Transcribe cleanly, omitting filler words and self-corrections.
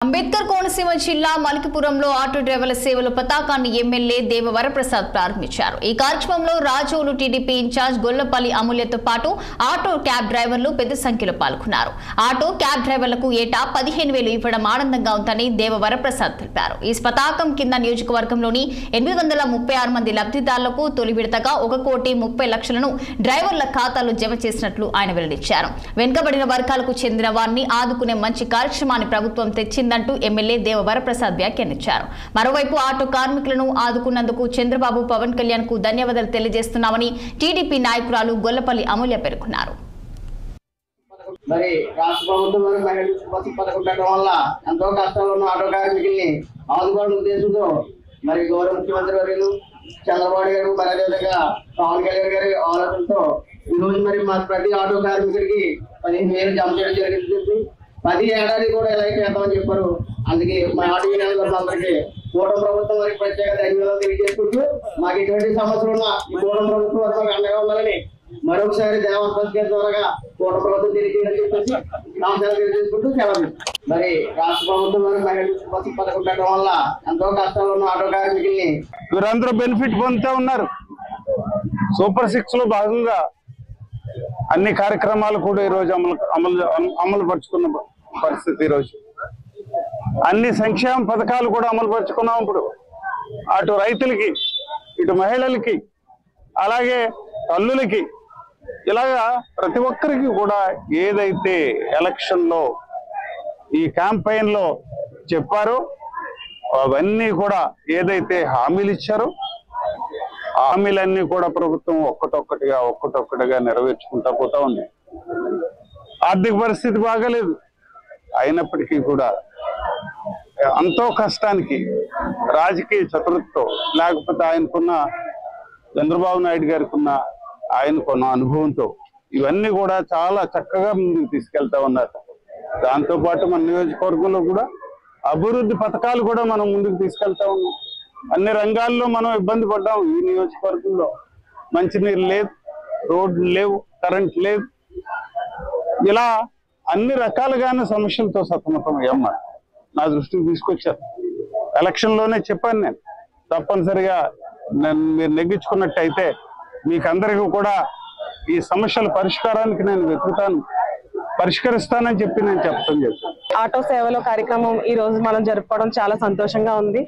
అంబేద్కర్ కోనసీమ జిల్లా మలికిపురంలో ఆటో డ్రైవర్ల సేవల పతాకాన్ని ఎమ్మెల్యే దేవ వరప్రసాద్ ప్రారంభించారు। ఈ కార్యక్రమంలో రాజోలు టీడీపీ ఇన్ఛార్జ్ గొల్లపల్లి అమూల్యతో పాటు ఆటో క్యాబ్ డ్రైవర్లు పెద్ద సంఖ్యలో పాల్గొన్నారు। ఆటో క్యాబ్ డ్రైవర్లకు ఏటా 15,000 ఇవ్వడం ఆనందంగా ఉందని దేవ వరప్రసాద్ తెలిపారు। ఈ పతాకం కింద నియోజకవర్గంలోని 836 మంది లబ్ధిదారులకు తొలి విడతగా 1,30,00,000ను డ్రైవర్ల ఖాతాలో జమ చేసినట్లు ఆయన వెల్లడించారు। వెనుకబడిన వర్గాలకు చెందిన వారిని ఆదుకునే మంచి కార్యక్రమాన్ని ప్రభుత్వం తెచ్చింది ంటూ ఎమ్మెల్యే దేవ వరప్రసాద్ వ్యాఖ్యానించారు। మరోవైపు ఆటో కార్మికులను ఆదుకున్నందుకు చంద్రబాబు పవన్ కళ్యాణ్ కు ధన్యవాదాలు తెలియజేస్తున్నామని టీడీపీ నాయకురాలు గొల్లపల్లి అమూల్య పేర్కొన్నారు। మరి రాష్ట్ర ప్రభుత్వం పథకం వల్ల ఎంతో కష్టాలు ఉన్న ఆటో కార్మికుల్ని ఆదుకోవడం ఉద్దేశంతో మరి గౌరవ ముఖ్యమంత్రి వర్యులు చంద్రబాబు గారు మరి అదేవిధంగా పవన్ కళ్యాణ్ గారి ఆలోచనతో ఈ రోజు మరి మా ప్రతి ఆటో కార్మికుడికి 15,000 జమ చేయడం జరిగింది। 10 ఏడాది కూడా ఎలా చేద్దామని చెప్పారు। అందుకే మా ఆటో అందరికీ కూటమి ప్రభుత్వం వారికి ప్రత్యేక ధన్యవాదాలు తెలియజేసుకుంటూ మాకు ఎటువంటి సమస్యలు ఉన్నా ఈ కూటమి ప్రభుత్వం వరకు అండగా ఉండాలని మరొకసారి దేవస్థానం ద్వారా కూటమి ప్రభుత్వం తెలియజేయాలని చెప్పేసి నమస్కారం తెలియజేసుకుంటూ సెలవు। మరి రాష్ట్ర ప్రభుత్వం వారికి పథకం పెట్టడం వల్ల ఎంతో కష్టాలు ఉన్న ఆటో కార్మికుల్ని వీరందరూ బెనిఫిట్ పొందుతూ ఉన్నారు। సూపర్ 6 లో భాగంగా అన్ని కార్యక్రమాలు కూడా ఈరోజు అమలు పరుచుకున్న పరిస్థితి। ఈరోజు అన్ని సంక్షేమ పథకాలు కూడా అమలు పరుచుకున్నాం। ఇప్పుడు అటు రైతులకి, ఇటు మహిళలకి, అలాగే తల్లులకి, ఇలాగా ప్రతి ఒక్కరికి కూడా ఏదైతే ఎలక్షన్లో ఈ క్యాంపెయిన్ లో చెప్పారో అవన్నీ కూడా ఏదైతే హామీలు ఇచ్చారో హామీలన్నీ కూడా ప్రభుత్వం ఒక్కటొక్కటిగా నెరవేర్చుకుంటా పోతా ఉంది। ఆర్థిక పరిస్థితి బాగాలేదు, అయినప్పటికీ కూడా ఎంతో కష్టానికి రాజకీయ చతురతతో లేకపోతే ఆయనకున్న చంద్రబాబు నాయుడు గారికి ఆయనకున్న అనుభవంతో ఇవన్నీ కూడా చాలా చక్కగా ముందుకు తీసుకెళ్తా ఉన్నారు। దాంతోపాటు మన నియోజకవర్గంలో కూడా అభివృద్ధి పథకాలు కూడా మనం ముందుకు తీసుకెళ్తా ఉన్నాం। అన్ని రంగాల్లో మనం ఇబ్బంది పడ్డాం। ఈ నియోజకవర్గంలో మంచినీరు లేదు, రోడ్లు లేవు, కరెంట్ లేదు, ఇలా అన్ని రకాలుగానే సమస్యలతో సతమతం అయ్యమ్మా నా దృష్టికి తీసుకొచ్చారు। ఎలక్షన్లోనే చెప్పాను నేను, తప్పనిసరిగా మీరు నెగ్గించుకున్నట్టయితే మీకందరికీ కూడా ఈ సమస్యల పరిష్కారానికి నేను వెతుకుతాను, పరిష్కరిస్తానని చెప్పి నేను చెప్పడం చేస్తాను। ఆటో సేవలో కార్యక్రమం ఈ రోజు మనం జరుపుకోవడం చాలా సంతోషంగా ఉంది।